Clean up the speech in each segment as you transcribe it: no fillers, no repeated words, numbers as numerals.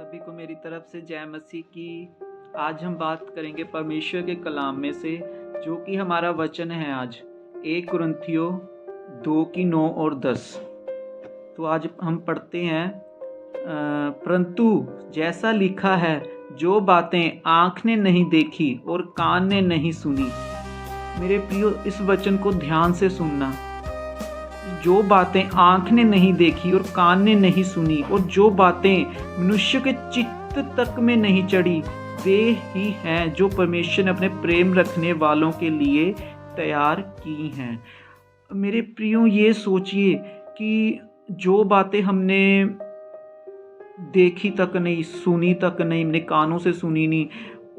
सभी को मेरी तरफ से जय मसीह की। आज हम बात करेंगे परमेश्वर के कलाम में से, जो कि हमारा वचन है आज 1 कुरिन्थियों 2 की 9 और 10। तो आज हम पढ़ते हैं, परंतु जैसा लिखा है, जो बातें आँख ने नहीं देखी और कान ने नहीं सुनी। मेरे प्रियो, इस वचन को ध्यान से सुनना। जो बातें आँख ने नहीं देखी और कान ने नहीं सुनी, और जो बातें मनुष्य के चित्त तक में नहीं चढ़ी, वे ही हैं जो परमेश्वर ने अपने प्रेम रखने वालों के लिए तैयार की हैं। मेरे प्रियो, ये सोचिए कि जो बातें हमने देखी तक नहीं, सुनी तक नहीं, अपने कानों से सुनी नहीं,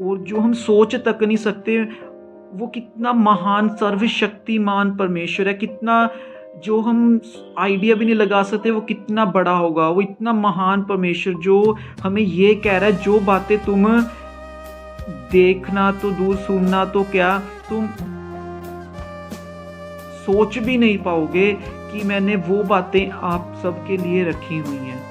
और जो हम सोच तक नहीं सकते, वो कितना महान सर्वशक्तिमान परमेश्वर है। कितना जो हम आइडिया भी नहीं लगा सकते वो कितना बड़ा होगा। वो इतना महान परमेश्वर जो हमें ये कह रहा है, जो बातें तुम देखना तो दूर, सुनना तो क्या, तुम सोच भी नहीं पाओगे कि मैंने वो बातें आप सबके लिए रखी हुई हैं।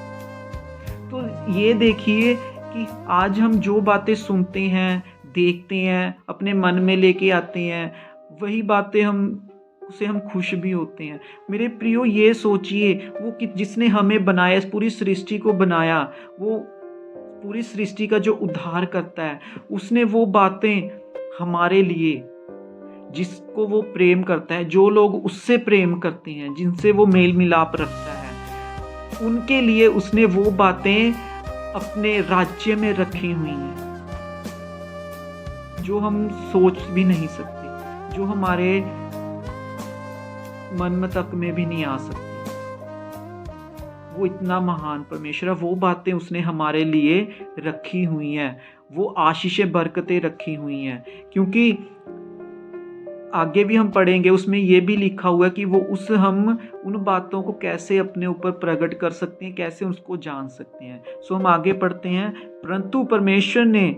तो ये देखिए कि आज हम जो बातें सुनते हैं, देखते हैं, अपने मन में लेके आते हैं, वही बातें उससे हम खुश भी होते हैं। मेरे प्रियो, ये सोचिए, वो कि जिसने हमें बनाया, इस पूरी सृष्टि को बनाया, वो पूरी सृष्टि का जो उद्धार करता है, उसने वो बातें हमारे लिए, जिसको वो प्रेम करता है, जो लोग उससे प्रेम करते हैं, जिनसे वो मेल मिलाप रखता है, उनके लिए उसने वो बातें अपने राज्य में रखी हुई हैं, जो हम सोच भी नहीं सकते, जो हमारे मन में तक में भी नहीं आ सकती। वो इतना महान परमेश्वर है। वो बातें उसने हमारे लिए रखी हुई हैं, वो आशीषें बरकतें रखी हुई हैं। क्योंकि आगे भी हम पढ़ेंगे, उसमें ये भी लिखा हुआ है कि हम उन बातों को कैसे अपने ऊपर प्रकट कर सकते हैं, कैसे उसको जान सकते हैं। सो हम आगे पढ़ते हैं, परंतु परमेश्वर ने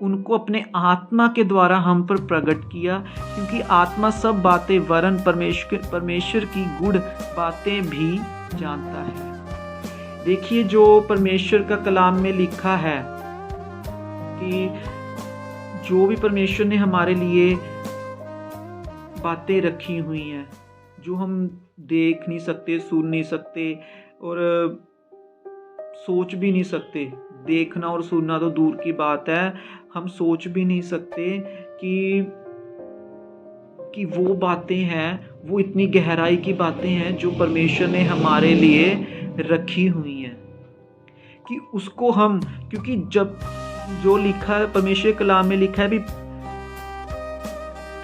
उनको अपने आत्मा के द्वारा हम पर प्रकट किया, क्योंकि आत्मा सब बातें वरन परमेश्वर की गूढ़ बातें भी जानता है। देखिए, जो परमेश्वर का कलाम में लिखा है कि जो भी परमेश्वर ने हमारे लिए बातें रखी हुई हैं, जो हम देख नहीं सकते, सुन नहीं सकते और सोच भी नहीं सकते। देखना और सुनना तो दूर की बात है, हम सोच भी नहीं सकते कि वो बातें हैं, वो इतनी गहराई की बातें हैं जो परमेश्वर ने हमारे लिए रखी हुई हैं, कि उसको हम, क्योंकि जब जो लिखा है परमेश्वर कलाम में लिखा है भी,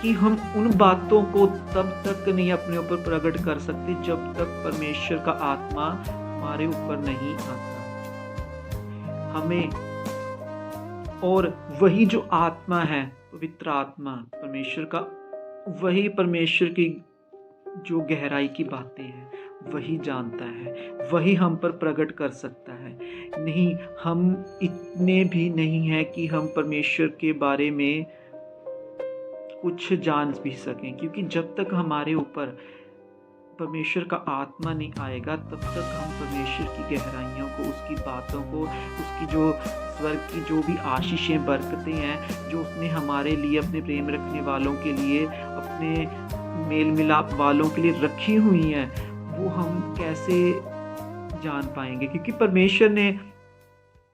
कि हम उन बातों को तब तक नहीं अपने ऊपर प्रकट कर सकते जब तक परमेश्वर का आत्मा हमारे ऊपर नहीं आता हमें। और वही जो आत्मा है, पवित्र आत्मा परमेश्वर का, वही परमेश्वर की जो गहराई की बातें हैं वही जानता है, वही हम पर प्रकट कर सकता है। नहीं, हम इतने भी नहीं हैं कि हम परमेश्वर के बारे में कुछ जान भी सकें, क्योंकि जब तक हमारे ऊपर परमेश्वर का आत्मा नहीं आएगा, तब तक हम परमेश्वर की गहराइयों को, उसकी बातों को, उसकी जो स्वर्ग की जो भी आशीषें बरकतें हैं, जो उसने हमारे लिए, अपने प्रेम रखने वालों के लिए, अपने मेल मिलाप वालों के लिए रखी हुई हैं, वो हम कैसे जान पाएंगे? क्योंकि परमेश्वर ने,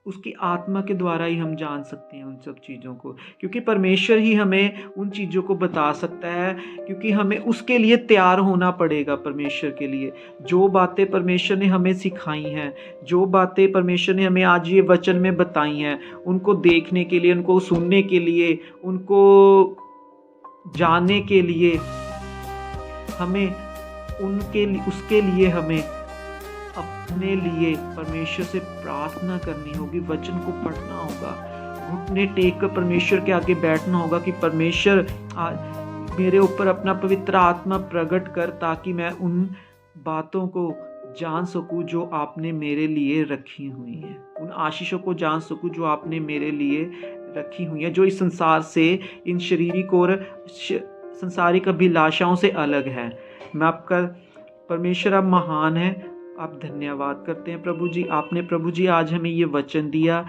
उसकी आत्मा के द्वारा ही हम जान सकते हैं उन सब चीज़ों को, क्योंकि परमेश्वर ही हमें उन चीज़ों को बता सकता है। क्योंकि हमें उसके लिए तैयार होना पड़ेगा। परमेश्वर के लिए जो बातें परमेश्वर ने हमें सिखाई हैं, जो बातें परमेश्वर ने हमें आज ये वचन में बताई हैं, उनको देखने के लिए, उनको सुनने के लिए, उनको जानने के लिए हमें उसके लिए हमें अपने लिए परमेश्वर से प्रार्थना करनी होगी, वचन को पढ़ना होगा, घुटने टेक कर परमेश्वर के आगे बैठना होगा कि परमेश्वर मेरे ऊपर अपना पवित्र आत्मा प्रकट कर, ताकि मैं उन बातों को जान सकूं जो आपने मेरे लिए रखी हुई हैं, उन आशीषों को जान सकूं जो आपने मेरे लिए रखी हुई हैं, जो इस संसार से, इन शारीरिक और संसारिक अभिलाषाओं से अलग है। मैं आपका परमेश्वर, आप महान है, आप धन्यवाद करते हैं प्रभु जी। आपने प्रभु जी आज हमें ये वचन दिया,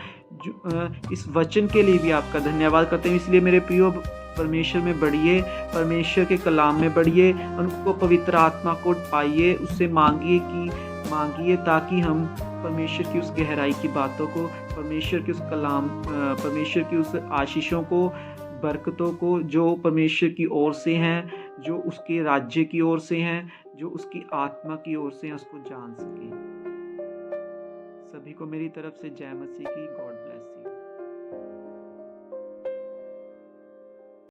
इस वचन के लिए भी आपका धन्यवाद करते हैं। इसलिए मेरे प्रियो परमेश्वर में बढ़िए, परमेश्वर के कलाम में बढ़िए, उनको पवित्र आत्मा को पाइए, उससे मांगिए ताकि हम परमेश्वर की उस गहराई की बातों को, परमेश्वर की उस कलाम, परमेश्वर की उस आशीषों को, बरकतों को जो परमेश्वर की ओर से हैं, जो उसके राज्य की ओर से हैं, जो उसकी आत्मा की ओर से हैं, उसको जान सकें। सभी को मेरी तरफ से जय मसीह की। God bless.